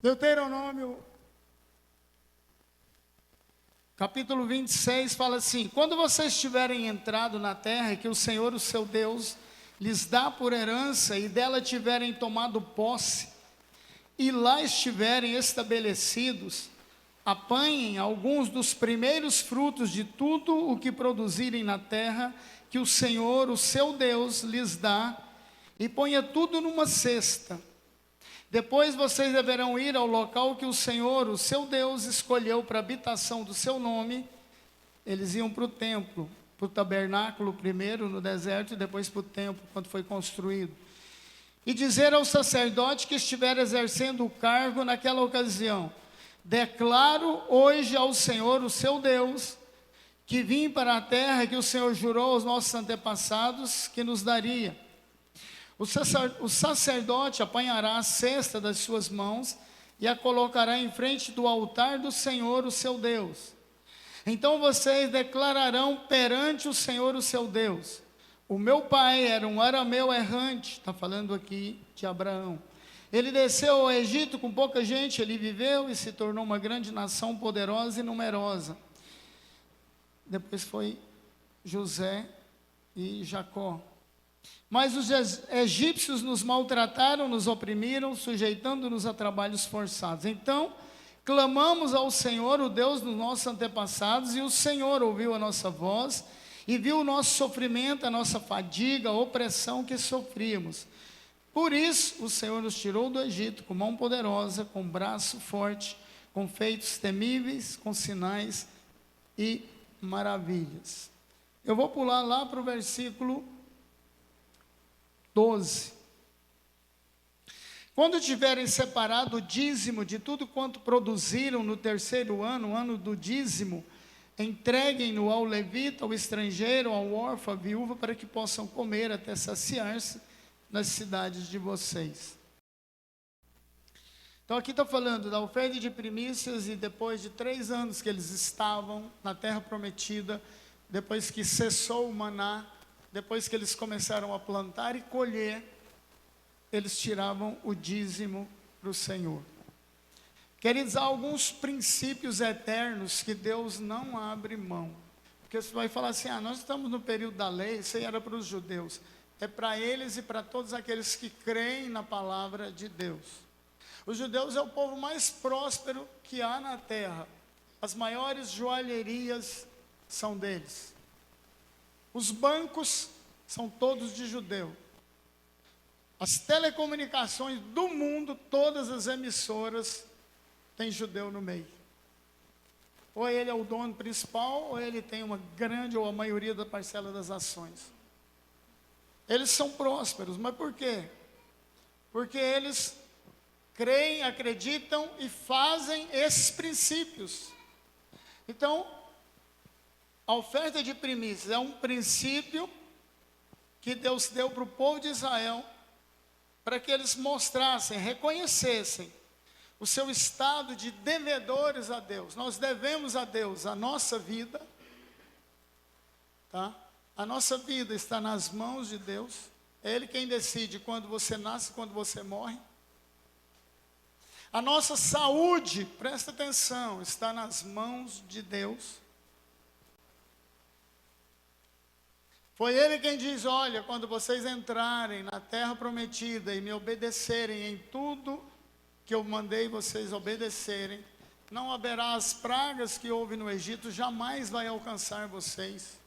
Deuteronômio, capítulo 26, fala assim: quando vocês tiverem entrado na terra que o Senhor, o seu Deus, lhes dá por herança, e dela tiverem tomado posse, e lá estiverem estabelecidos, apanhem alguns dos primeiros frutos de tudo o que produzirem na terra, que o Senhor, o seu Deus, lhes dá, e ponha tudo numa cesta. Depois vocês deverão ir ao local que o Senhor, o seu Deus, escolheu para a habitação do seu nome. Eles iam para o templo, para o tabernáculo primeiro no deserto e depois para o templo, quando foi construído. E dizer ao sacerdote que estiver exercendo o cargo naquela ocasião: declaro hoje ao Senhor, o seu Deus, que vim para a terra que o Senhor jurou aos nossos antepassados que nos daria. O sacerdote apanhará a cesta das suas mãos e a colocará em frente do altar do Senhor, o seu Deus. Então vocês declararão perante o Senhor, o seu Deus: o meu pai era um arameu errante. Está falando aqui de Abraão. Ele desceu ao Egito com pouca gente, ele viveu e se tornou uma grande nação poderosa e numerosa. Depois foi José e Jacó. Mas os egípcios nos maltrataram, nos oprimiram, sujeitando-nos a trabalhos forçados. Então, clamamos ao Senhor, o Deus dos nossos antepassados, e o Senhor ouviu a nossa voz, e viu o nosso sofrimento, a nossa fadiga, a opressão que sofríamos. Por isso, o Senhor nos tirou do Egito com mão poderosa, com braço forte, com feitos temíveis, com sinais e maravilhas. Eu vou pular lá para o versículo 12. Quando tiverem separado o dízimo de tudo quanto produziram no terceiro ano, o ano do dízimo, entreguem-no ao levita, ao estrangeiro, ao órfão, à viúva, para que possam comer até saciar-se nas cidades de vocês. Então aqui está falando da oferta de primícias, e depois de 3 anos que eles estavam na terra prometida, depois que cessou o maná, depois que eles começaram a plantar e colher, eles tiravam o dízimo para o Senhor. Queridos, há alguns princípios eternos que Deus não abre mão. Porque você vai falar assim: nós estamos no período da lei, isso aí era para os judeus. É para eles e para todos aqueles que creem na palavra de Deus. Os judeus é o povo mais próspero que há na terra. As maiores joalherias são deles. Os bancos são todos de judeu. As telecomunicações do mundo, todas as emissoras, tem judeu no meio. Ou ele é o dono principal, ou ele tem uma grande ou a maioria da parcela das ações. Eles são prósperos, mas por quê? Porque eles creem, acreditam e fazem esses princípios. Então, a oferta de primícias é um princípio que Deus deu para o povo de Israel, para que eles mostrassem, reconhecessem o seu estado de devedores a Deus. Nós devemos a Deus a nossa vida, tá? A nossa vida está nas mãos de Deus. É Ele quem decide quando você nasce e quando você morre. A nossa saúde, presta atenção, está nas mãos de Deus. Foi Ele quem diz: olha, quando vocês entrarem na terra prometida e me obedecerem em tudo que eu mandei vocês obedecerem, não haverá as pragas que houve no Egito, jamais vai alcançar vocês.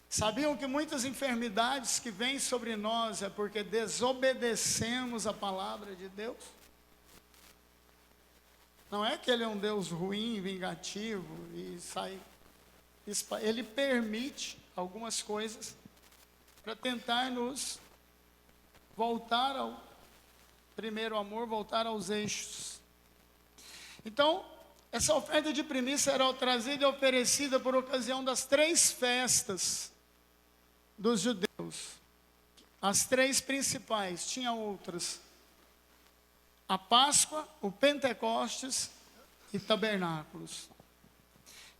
Sabiam que muitas enfermidades que vêm sobre nós é porque desobedecemos a palavra de Deus? Não é que Ele é um Deus ruim, vingativo e sai. Ele permite algumas coisas para tentar nos voltar ao primeiro amor, voltar aos eixos. Então, essa oferta de primícia era trazida e oferecida por ocasião das 3 festas dos judeus. As 3 principais, tinha outras: a Páscoa, o Pentecostes e Tabernáculos.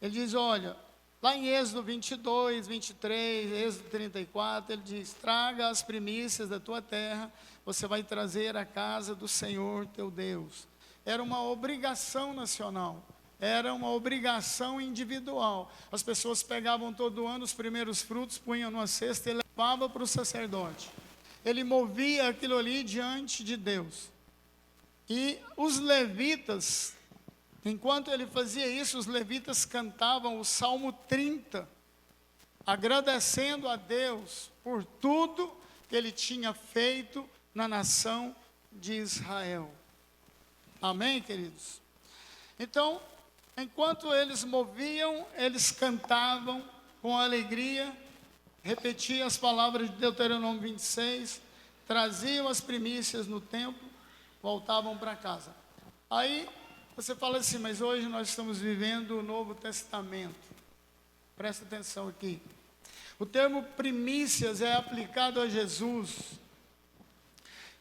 Ele diz, olha, lá em Êxodo 22, 23, Êxodo 34, ele diz: traga as primícias da tua terra, você vai trazer à casa do Senhor teu Deus. era uma obrigação nacional, era uma obrigação individual. As pessoas pegavam todo ano os primeiros frutos, punham numa cesta e levavam para o sacerdote. Ele movia aquilo ali diante de Deus. E os levitas, enquanto ele fazia isso, os levitas cantavam o Salmo 30, agradecendo a Deus por tudo que ele tinha feito na nação de Israel. Amém, queridos? Então, enquanto eles moviam, eles cantavam com alegria, repetiam as palavras de Deuteronômio 26, traziam as primícias no templo, voltavam para casa. Aí, você fala assim, mas hoje nós estamos vivendo o Novo Testamento. Presta atenção aqui. O termo primícias é aplicado a Jesus.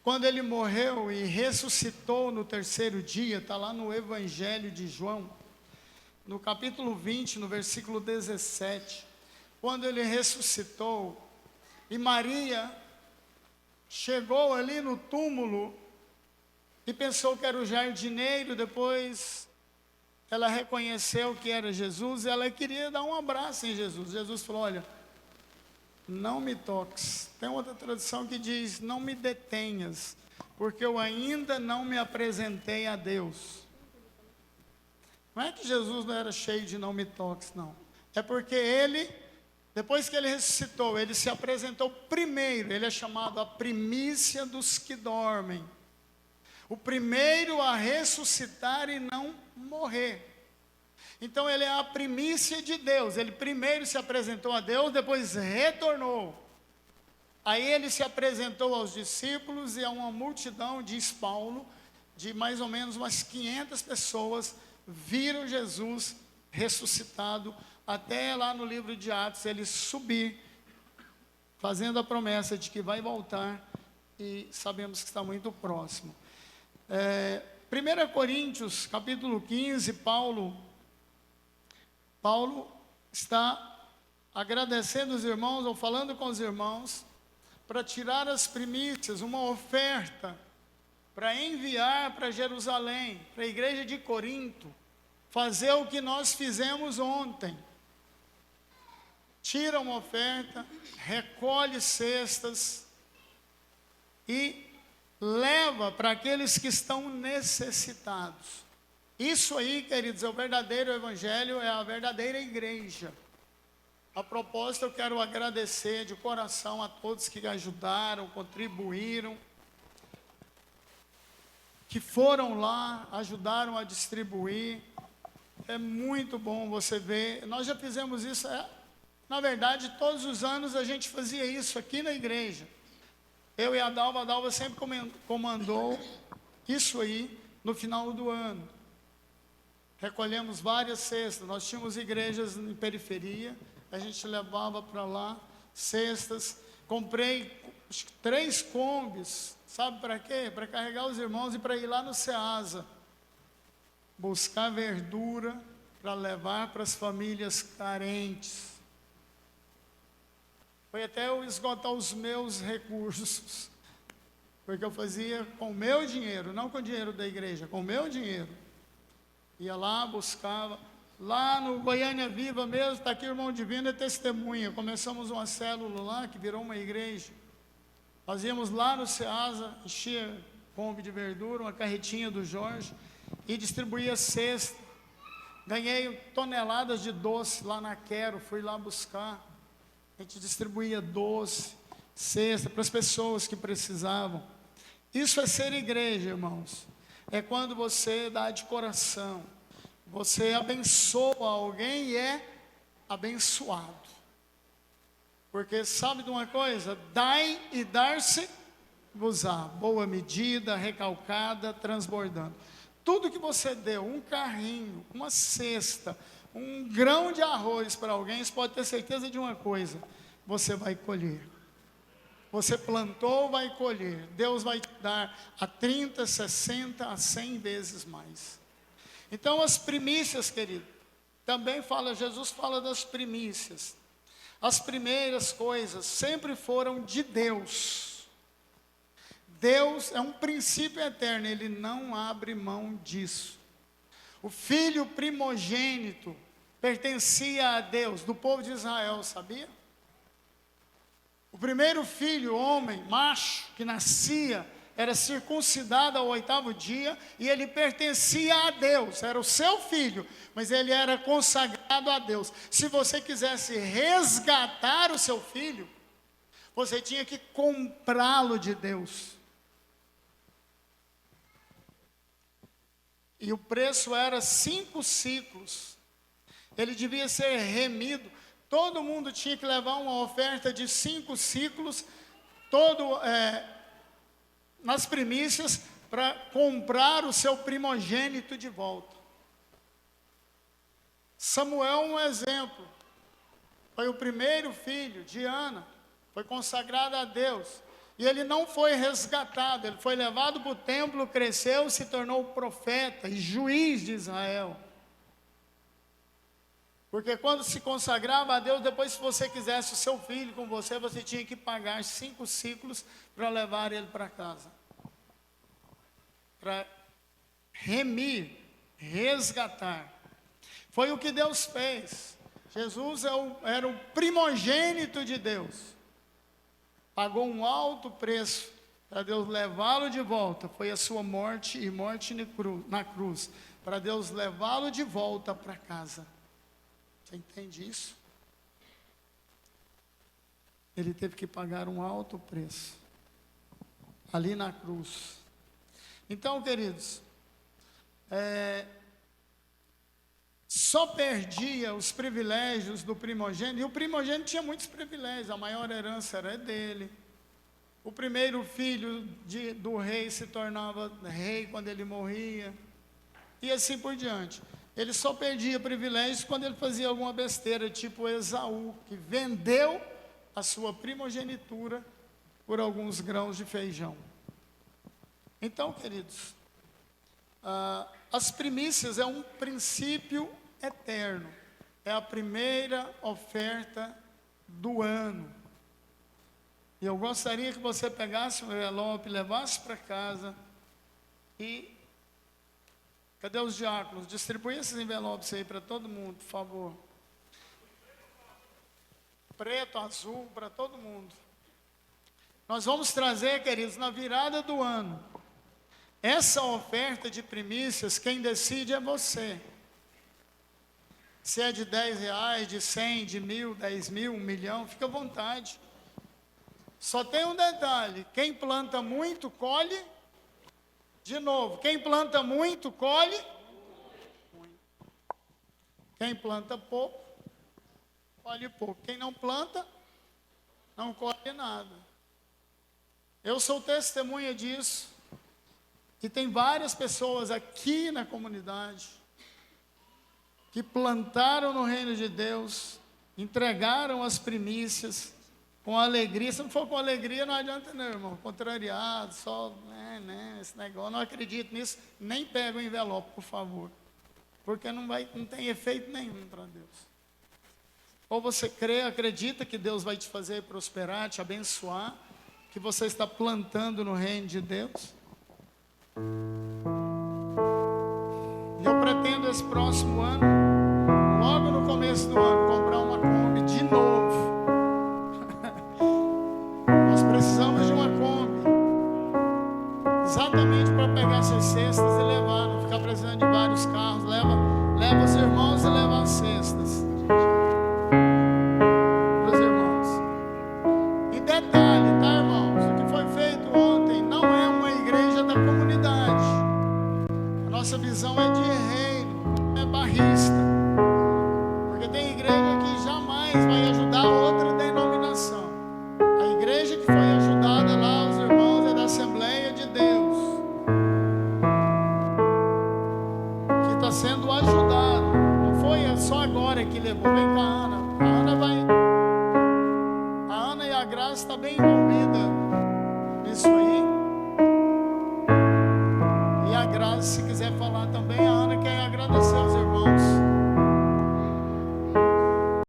Quando ele morreu e ressuscitou no terceiro dia, está lá no Evangelho de João, no capítulo 20, no versículo 17. Quando ele ressuscitou, e Maria chegou ali no túmulo e pensou que era o jardineiro, depois ela reconheceu que era Jesus, e ela queria dar um abraço em Jesus. Jesus falou, olha, não me toques. Tem outra tradução que diz, não me detenhas, porque eu ainda não me apresentei a Deus. Não é que Jesus não era cheio de não me toques, não. É porque ele, depois que ele ressuscitou, ele se apresentou primeiro. Ele é chamado a primícia dos que dormem. O primeiro a ressuscitar e não morrer. Então ele é a primícia de Deus. Ele primeiro se apresentou a Deus, depois retornou. Aí ele se apresentou aos discípulos e a uma multidão, diz Paulo, de mais ou menos umas 500 pessoas, viram Jesus ressuscitado, até lá no livro de Atos ele subir, fazendo a promessa de que vai voltar, e sabemos que está muito próximo. 1 Coríntios, capítulo 15, Paulo está agradecendo os irmãos, ou falando com os irmãos, para tirar as primícias, uma oferta, para enviar para Jerusalém, para a igreja de Corinto, fazer o que nós fizemos ontem. Tira uma oferta, recolhe cestas e leva para aqueles que estão necessitados. Isso aí, queridos, é o verdadeiro evangelho, é a verdadeira igreja. A propósito, eu quero agradecer de coração a todos que ajudaram, contribuíram, que foram lá, ajudaram a distribuir. É muito bom você ver. Nós já fizemos isso, na verdade, todos os anos a gente fazia isso aqui na igreja. Eu e a Dalva sempre comandou isso aí no final do ano. Recolhemos várias cestas. Nós tínhamos igrejas em periferia, a gente levava para lá cestas. Comprei 3 combis, sabe para quê? Para carregar os irmãos e para ir lá no Ceasa, buscar verdura para levar para as famílias carentes. Foi até eu esgotar os meus recursos, porque eu fazia com o meu dinheiro, não com o dinheiro da igreja, com o meu dinheiro. Ia lá, buscava. Lá no Goiânia Viva mesmo, está aqui o irmão Divino, é testemunha. Começamos uma célula lá, que virou uma igreja. Fazíamos lá no Ceasa, enchia Kombi de verdura, uma carretinha do Jorge, e distribuía cesta. Ganhei toneladas de doce lá na Quero, fui lá buscar. A gente distribuía doce, cesta, para as pessoas que precisavam. Isso é ser igreja, irmãos. É quando você dá de coração. Você abençoa alguém e é abençoado. Porque sabe de uma coisa? Dai e dar-se-vos-á. Boa medida, recalcada, transbordando. Tudo que você deu, um carrinho, uma cesta, um grão de arroz para alguém, você pode ter certeza de uma coisa: você vai colher. Você plantou, vai colher. Deus vai te dar a 30, 60, a 100 vezes mais. Então as primícias, querido, também fala, Jesus fala das primícias. As primeiras coisas sempre foram de Deus. Deus é um princípio eterno, Ele não abre mão disso. O filho primogênito pertencia a Deus, do povo de Israel, sabia? O primeiro filho, homem, macho, que nascia, era circuncidado ao 8º dia, e ele pertencia a Deus, era o seu filho, mas ele era consagrado a Deus. Se você quisesse resgatar o seu filho, você tinha que comprá-lo de Deus. E o preço era 5 ciclos. Ele devia ser remido. Todo mundo tinha que levar uma oferta de 5 ciclos, nas primícias, para comprar o seu primogênito de volta. Samuel é um exemplo. Foi o primeiro filho de Ana, foi consagrado a Deus. E ele não foi resgatado, ele foi levado para o templo, cresceu, se tornou profeta e juiz de Israel. Porque quando se consagrava a Deus, depois se você quisesse o seu filho com você, você tinha que pagar 5 ciclos para levar ele para casa. Para remir, resgatar. Foi o que Deus fez. Jesus era o primogênito de Deus. Pagou um alto preço para Deus levá-lo de volta. Foi a sua morte e morte na cruz. Para Deus levá-lo de volta para casa. Você entende isso? Ele teve que pagar um alto preço. Ali na cruz. Então, queridos, só perdia os privilégios do primogênito, e o primogênito tinha muitos privilégios, a maior herança era dele. O primeiro filho do rei se tornava rei quando ele morria, e assim por diante. Ele só perdia privilégios quando ele fazia alguma besteira, tipo Esaú, que vendeu a sua primogenitura por alguns grãos de feijão. Então, queridos, as primícias é um princípio eterno. É a primeira oferta do ano. E eu gostaria que você pegasse um envelope, levasse para casa e... Cadê os diáconos? Distribui esses envelopes aí para todo mundo, por favor. Preto, azul, para todo mundo. Nós vamos trazer, queridos, na virada do ano. Essa oferta de primícias, quem decide é você. Se é de R$10, de 100, de 1.000, 10.000, 1 milhão, fica à vontade. Só tem um detalhe: quem planta muito, colhe. De novo, quem planta muito, colhe muito. Quem planta pouco, colhe pouco. Quem não planta, não colhe nada. Eu sou testemunha disso. Que tem várias pessoas aqui na comunidade que plantaram no reino de Deus, entregaram as primícias com alegria. Se não for com alegria, não adianta não, irmão. Contrariado, só, esse negócio, não acredito nisso. Nem pega o envelope, por favor. Porque não tem efeito nenhum para Deus. Ou você crê, acredita que Deus vai te fazer prosperar, te abençoar, que você está plantando no reino de Deus. E eu pretendo esse próximo ano, logo no começo do ano, comprar uma Kombi de novo. Nós precisamos de uma Kombi, exatamente para pegar essas cestas e levar, não ficar precisando de vários carros. Leva os irmãos e leva as cestas para os irmãos. E detalhe, tá, irmãos? O que foi feito ontem não é uma igreja da comunidade. A nossa visão é de reino, não é barrista. Porque tem igreja que jamais vai ajudar outra denominação. A igreja que foi ajudada lá, os irmãos, é da Assembleia de Deus, que está sendo ajudado. Não foi só agora que levou. Vem cá, Ana. A Ana e a Graça estão bem envolvidas nisso aí. E a Graça, se quiser falar também, a